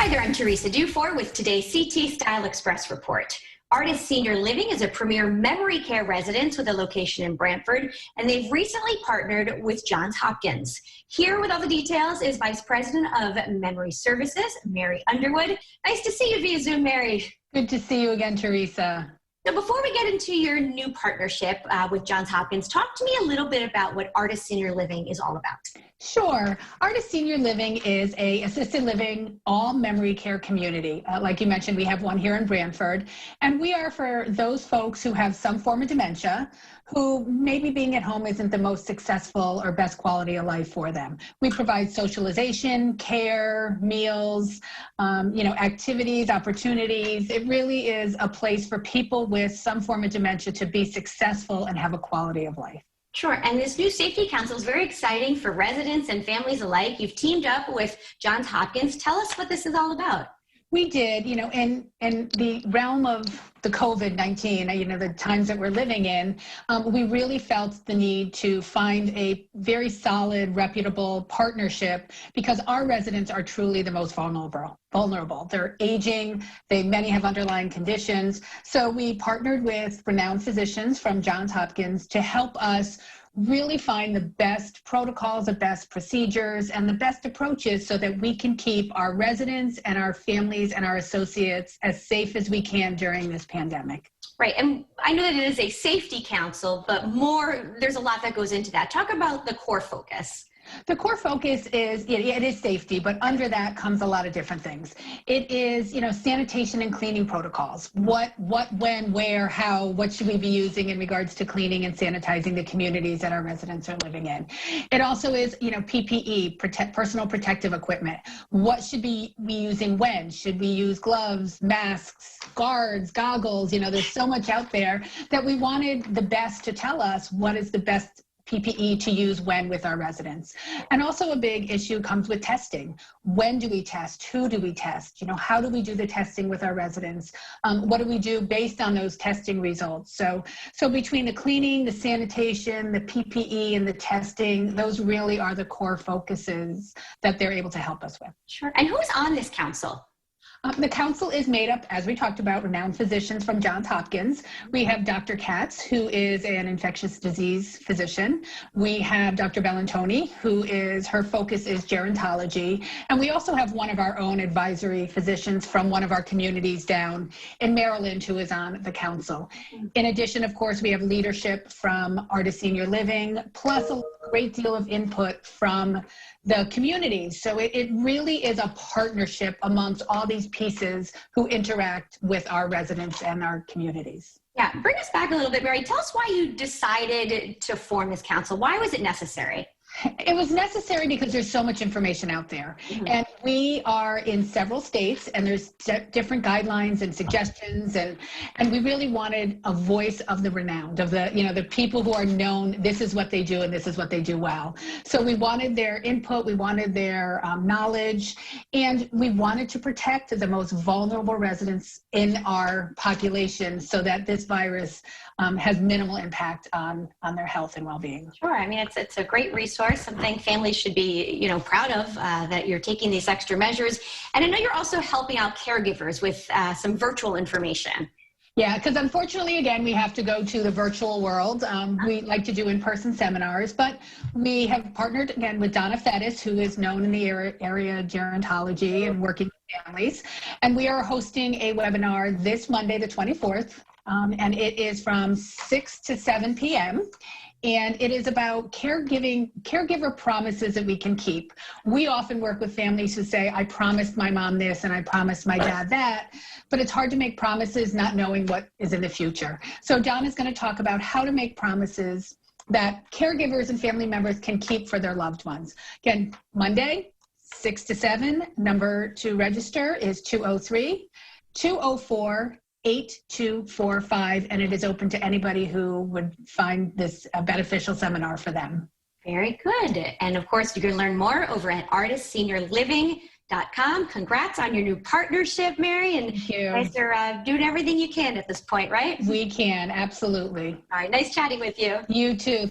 Hi there, I'm Teresa Dufour with today's CT Style Express report. Artis Senior Living is a premier memory care residence with a location in Brantford, and they've recently partnered with Johns Hopkins. Here with all the details is Vice President of Memory Services, Mary Underwood. Nice to see you via Zoom, Mary. Good to see you again, Teresa. So before we get into your new partnership with Johns Hopkins, talk to me a little bit about what Artis Senior Living is all about. Sure. Artis Senior Living is a assisted living, all memory care community. Like you mentioned, we have one here in Brantford, and we are for those folks who have some form of dementia, who maybe being at home isn't the most successful or best quality of life for them. We provide socialization, care, meals, activities, opportunities. It really is a place for people with some form of dementia to be successful and have a quality of life. Sure, and this new safety council is very exciting for residents and families alike. You've teamed up with Johns Hopkins. Tell us what this is all about. We did, in the realm of the COVID-19, the times that we're living in, we really felt the need to find a very solid, reputable partnership because our residents are truly the most vulnerable. They're aging, many have underlying conditions. So we partnered with renowned physicians from Johns Hopkins to help us really find the best protocols, the best procedures, and the best approaches so that we can keep our residents and our families and our associates as safe as we can during this pandemic. Right, and I know that it is a safety council, but there's a lot that goes into that. Talk about the core focus. The core focus is, it is safety, but under that comes a lot of different things. It is, sanitation and cleaning protocols. What, when, where, how, what should we be using in regards to cleaning and sanitizing the communities that our residents are living in. It also is, PPE, personal protective equipment. What should we be using when? Should we use gloves, masks, guards, goggles? There's so much out there that we wanted the best to tell us what is the best PPE to use when with our residents. And also a big issue comes with testing. When do we test? Who do we test? How do we do the testing with our residents? What do we do based on those testing results? So between the cleaning, the sanitation, the PPE, and the testing, those really are the core focuses that they're able to help us with. Sure. And who's on this council? The council is made up, as we talked about, renowned physicians from Johns Hopkins. We have Dr. Katz, who is an infectious disease physician. We have Dr. Bellantoni, her focus is gerontology. And we also have one of our own advisory physicians from one of our communities down in Maryland who is on the council. In addition, of course, we have leadership from Artis Senior Living, plus a great deal of input from the community. So it really is a partnership amongst all these pieces who interact with our residents and our communities. Yeah, bring us back a little bit, Mary. Tell us why you decided to form this council. Why was it necessary? It was necessary because there's so much information out there. Mm-hmm. And we are in several states and there's different guidelines and suggestions and we really wanted a voice of the renowned, of the people who are known, this is what they do and this is what they do well. So we wanted their input, we wanted their knowledge, and we wanted to protect the most vulnerable residents in our population so that this virus has minimal impact on their health and well-being. Sure, I mean, it's a great resource, something families should be, proud of, that you're taking these extra measures. And I know you're also helping out caregivers with some virtual information. Yeah, because unfortunately, again, we have to go to the virtual world. We like to do in-person seminars, but we have partnered again with Donna Fettis, who is known in the area of gerontology and working with families. And we are hosting a webinar this Monday, the 24th. And it is from 6 to 7 p.m. And it is about caregiver promises that we can keep. We often work with families who say, I promised my mom this and I promised my dad that, but it's hard to make promises not knowing what is in the future. So Donna's going to talk about how to make promises that caregivers and family members can keep for their loved ones. Again, Monday, 6 to 7, number to register is 203-204-8245, and it is open to anybody who would find this a beneficial seminar for them. Very good. And of course, you can learn more over at artisseniorliving.com. Congrats on your new partnership, Mary. And thank you. You guys are doing everything you can at this point, right? We can, absolutely. All right, nice chatting with you. You too.